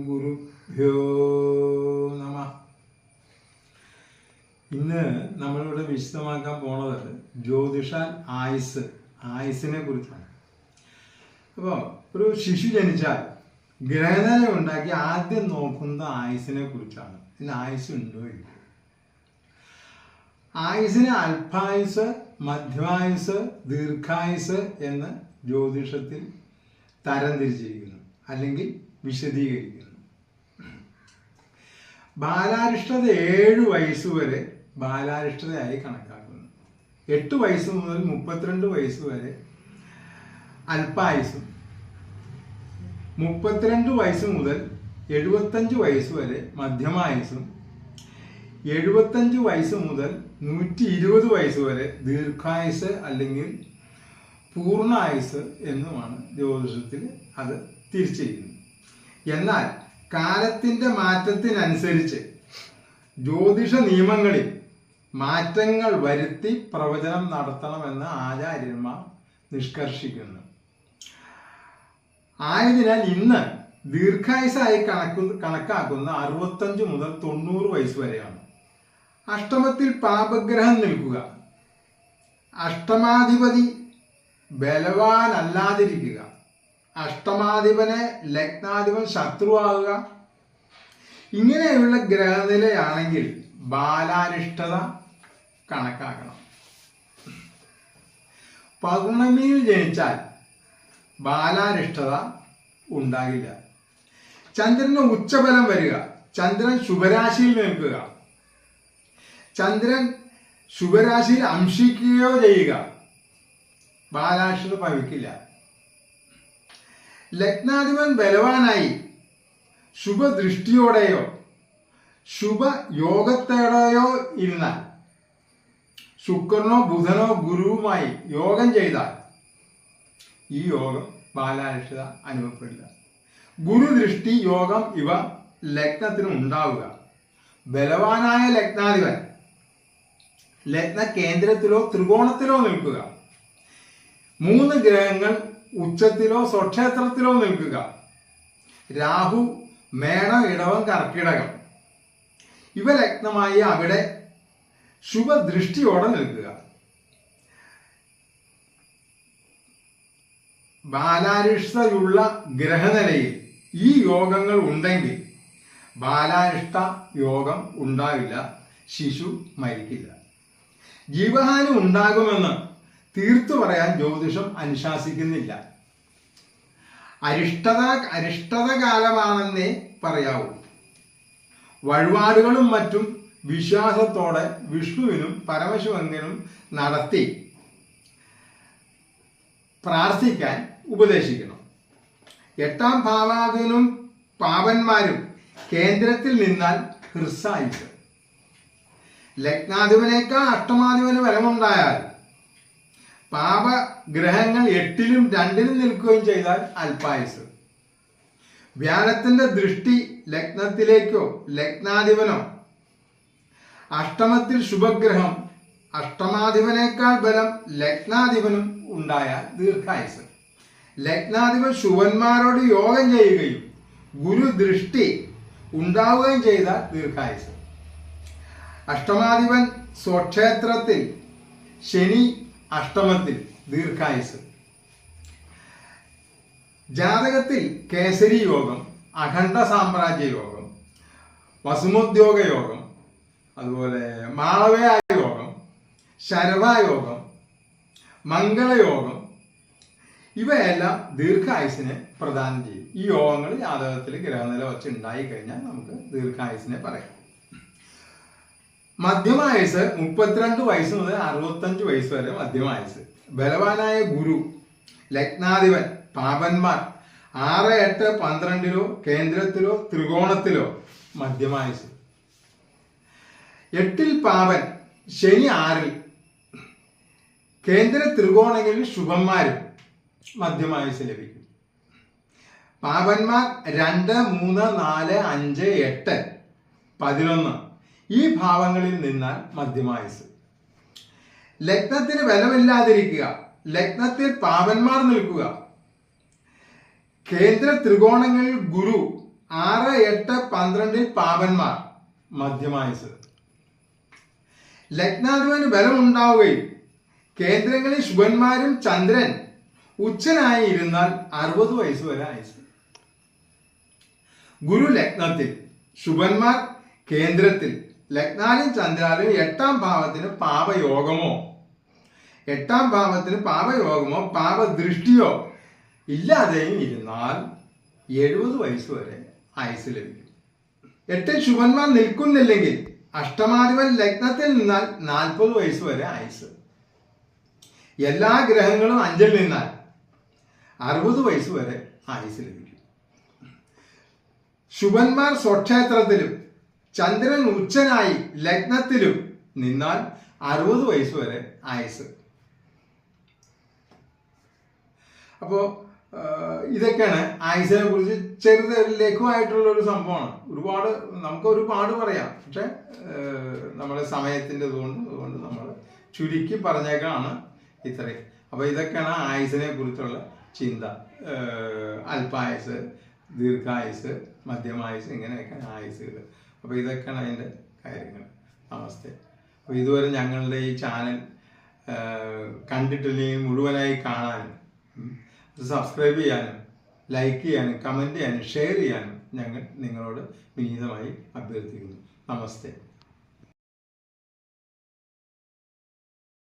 ഗുരുഭ്യോ നമ. ഇന്ന് നമ്മളിവിടെ വിശദമാക്കാൻ പോണത് ജ്യോതിഷാൽ ആയുസ്സിനെ കുറിച്ചാണ്. അപ്പോൾ ഒരു ശിശു ജനിച്ചാൽ ഗ്രഹനില ഉണ്ടാക്കി ആദ്യം നോക്കുന്ന ആയുസ്സിനെ കുറിച്ചാണ്. ഇതിന് ആയുസ് ഉണ്ടോ ഇല്ല. ആയുസ്സിന് അല്പായുസ്, മധ്യമായുസ്, ദീർഘായുസ് എന്ന് ജ്യോതിഷത്തിൽ തരംതിരിച്ചിരിക്കുന്നു അല്ലെങ്കിൽ വിശദീകരിക്കുന്നു. ബാലാരിഷ്ടത 7 വയസ്സുവരെ ബാലാരിഷ്ടതയായി കണക്കാക്കുന്നു. 8 വയസ്സ് മുതൽ 32 വയസ്സ് വരെ അല്പായുസും, 32 വയസ്സ് മുതൽ 75 വയസ്സ് വരെ മധ്യമായുസും, 75 വയസ്സ് മുതൽ 120 വയസ്സ് വരെ ദീർഘായുസ് അല്ലെങ്കിൽ പൂർണ്ണായുസ് എന്നുമാണ് ജ്യോതിഷത്തിൽ അത് തിരിച്ചിരിക്കുന്നത്. എന്നാൽ കാലത്തിൻ്റെ മാറ്റത്തിനനുസരിച്ച് ജ്യോതിഷ നിയമങ്ങളിൽ മാറ്റങ്ങൾ വരുത്തി പ്രവചനം നടത്തണമെന്ന് ആചാര്യന്മാർ നിഷ്കർഷിക്കുന്നു. ആയതിനാൽ ഇന്ന് ദീർഘായുസായി കണക്കാക്കുന്ന 65 മുതൽ 90 വയസ്സ് വരെയാണ്. അഷ്ടമത്തിൽ പാപഗ്രഹം നിൽക്കുക, അഷ്ടമാധിപതി ബലവാനല്ലാതിരിക്കുക, അഷ്ടമാധിപനെ ലഗ്നാധിപൻ ശത്രുവാകുക, ഇങ്ങനെയുള്ള ഗ്രഹനിലയാണെങ്കിൽ ബാലാരിഷ്ടത കണക്കാക്കണം. പൗർണമിയിൽ ജനിച്ചാൽ ബാലാരിഷ്ടത ഉണ്ടാകില്ല. ചന്ദ്രന് ഉച്ചബലം വരിക, ചന്ദ്രൻ ശുഭരാശിയിൽ നിൽക്കുക, ചന്ദ്രൻ ശുഭരാശിയിൽ അംശിക്കുകയോ ചെയ്യുക, ബാലാരിഷ്ടത ഭവിക്കില്ല. ലഗ്നാധിപൻ ബലവാനായി ശുഭദൃഷ്ടിയോടെയോ ശുഭയോഗത്തോടെയോ ഇരുന്നാൽ, ശുക്രനോ ബുധനോ ഗുരുവുമായി യോഗം ചെയ്താൽ ഈ യോഗം ബാലാരിഷ്ടത അനുഭവപ്പെടില്ല. ഗുരുദൃഷ്ടി യോഗം ഇവ ലഗ്നത്തിന് ഉണ്ടാവുക. ബലവാനായ ലഗ്നാധിപൻ ലഗ്ന കേന്ദ്രത്തിലോ ത്രികോണത്തിലോ നിൽക്കുക, 3 ഗ്രഹങ്ങൾ ഉച്ചത്തിലോ സ്വക്ഷേത്രത്തിലോ നിൽക്കുക, രാഹു മേടം ഇടവം കർക്കിടകം ഇവ ലഗ്നമായി അവിടെ ശുഭദൃഷ്ടിയോടെ നിൽക്കുക. ബാലാരിഷ്ടതയുള്ള ഗ്രഹനിലയിൽ ഈ യോഗങ്ങൾ ഉണ്ടെങ്കിൽ ബാലാരിഷ്ട യോഗം ഉണ്ടാവില്ല, ശിശു മരിക്കില്ല. ജീവഹാനി ഉണ്ടാകുമെന്ന് തീർത്തു പറയാൻ ജ്യോതിഷം അനുശാസിക്കുന്നില്ല. അരിഷ്ടത കാലമാണെന്നേ പറയാവൂ. വഴിപാടുകളും മറ്റും വിശ്വാസത്തോടെ വിഷ്ണുവിനും പരമശിവനും നടത്തി പ്രാർത്ഥിക്കാൻ ഉപദേശിക്കണം. 8ാം ഭാവാധിപനും പാപന്മാരും കേന്ദ്രത്തിൽ നിന്നാൽ ഹൃസായുസ്. ലഗ്നാധിപനേക്കാൾ അഷ്ടമാധിപന് ബലമുണ്ടായാൽ പാപഗ്രഹങ്ങൾ 8ലും 2ലും നിൽക്കുകയും ചെയ്താൽ അല്പായുസ്. വ്യാഴത്തിന്റെ ദൃഷ്ടി ലഗ്നത്തിലേക്കോ ലഗ്നാധിപനോ അഷ്ടമത്തിൽ ശുഭഗ്രഹം അഷ്ടമാധിപനേക്കാൾ ബലം ലഗ്നാധിപനും ഉണ്ടായാൽ ദീർഘായുസ്. ലഗ്നാധിപൻ ശുഭന്മാരോട് യോഗം ചെയ്യുകയും ഗുരുദൃഷ്ടി ഉണ്ടാവുകയും ചെയ്താൽ ദീർഘായുസ്. അഷ്ടമാധിപൻ സ്വക്ഷേത്രത്തിൽ, ശനി അഷ്ടമത്തിൽ, ദീർഘായുസ്. ജാതകത്തിൽ കേസരി യോഗം, അഖണ്ഡ സാമ്രാജ്യ യോഗം, വസുമോദ്യോഗ യോഗം, അതുപോലെ മാളവ്യ യോഗം, ശരഭായോഗം, മംഗളയോഗം ഇവയെല്ലാം ദീർഘായുസിനെ പ്രദാനം ചെയ്യും. ഈ യോഗങ്ങൾ ജാതകത്തിൽ ഗ്രഹനില വച്ച് ഉണ്ടായി കഴിഞ്ഞാൽ നമുക്ക് ദീർഘായുസിനെ പറയാം. മധ്യമായുസ് 32 വയസ്സ് മുതൽ 65 വയസ്സ് വരെ മധ്യമായുസ്. ബലവാനായ ഗുരു, ലഗ്നാധിപൻ, പാപന്മാർ 6, 8, 12 കേന്ദ്രത്തിലോ ത്രികോണത്തിലോ മധ്യമായുസ്. 8ൽ പാപൻ, ശനി 6ൽ, കേന്ദ്ര ത്രികോണങ്ങളിൽ ശുഭന്മാരും മധ്യമായുസ് ലഭിക്കും. പാപന്മാർ 2, 3, 4, 5, 8, 11 ഈ ഭാവങ്ങളിൽ നിന്നാൽ മധ്യമായുസ്. ലഗ്നത്തിന് ബലമില്ലാതിരിക്കുക, ലഗ്നത്തിൽ പാപന്മാർ നിൽക്കുക, കേന്ദ്ര ത്രികോണങ്ങളിൽ ഗുരു 6, 8, 12 പാപന്മാർ മധ്യമായുസ്. ലഗ്നാധിപന് ബലമുണ്ടാവുകയും കേന്ദ്രങ്ങളിൽ ശുഭന്മാരും ചന്ദ്രൻ ഉച്ചനായി ഇരുന്നാൽ 60 വയസ്സ് വരെ ആയുസ്. ഗുരു ലഗ്നത്തിൽ, ശുഭന്മാർ കേന്ദ്രത്തിൽ, ലഗ്നാലും ചന്ദ്രാലും 8ാം ഭാവത്തിന് പാപയോഗമോ പാപദൃഷ്ടിയോ ഇല്ലാതെയും ഇരുന്നാൽ 70 വയസ്സ് വരെ ആയുസ് ലഭിക്കും. 8 ശുഭന്മാർ നിൽക്കുന്നില്ലെങ്കിൽ അഷ്ടമാധിപൻ ലഗ്നത്തിൽ നിന്നാൽ 40 വയസ്സ് വരെ ആയുസ്. എല്ലാ ഗ്രഹങ്ങളും 5ൽ നിന്നാൽ 60 വയസ്സ് വരെ ആയുസ് ലഭിക്കും. ശുഭന്മാർ സ്വക്ഷേത്രത്തിലും ചന്ദ്രൻ ഉച്ചനായി ലഗ്നത്തിലും നിന്നാൽ 60 വയസ്സ് വരെ ആയുസ്. അപ്പോൾ ഇതൊക്കെയാണ് ആയുസിനെ കുറിച്ച് ലഘുവായിട്ടുള്ള ഒരു സംഭവമാണ്. നമുക്ക് ഒരുപാട് പറയാം, പക്ഷെ നമ്മുടെ സമയത്തിൻ്റെ അതുകൊണ്ട് നമ്മൾ ചുരുക്കി പറഞ്ഞേക്കാണ് ഇത്രയും. അപ്പോൾ ഇതൊക്കെയാണ് ആയുസിനെ കുറിച്ചുള്ള ചിന്ത. അല്പായുസ്, ദീർഘായുസ്, മധ്യമായുസ്, ഇങ്ങനെയൊക്കെ ആയുസുകൾ. അപ്പോൾ ഇതൊക്കെയാണ് അതിൻ്റെ കാര്യങ്ങൾ. നമസ്തേ. അപ്പോൾ ഇതുവരെ ഞങ്ങളുടെ ഈ ചാനൽ കണ്ടിട്ടില്ലെങ്കിൽ മുഴുവനായി കാണാനും സബ്സ്ക്രൈബ് ചെയ്യാനും ലൈക്ക് ചെയ്യാനും കമൻറ്റ് ചെയ്യാനും ഷെയർ ചെയ്യാനും ഞങ്ങൾ നിങ്ങളോട് വിനീതമായി അഭ്യർത്ഥിക്കുന്നു. നമസ്തേ.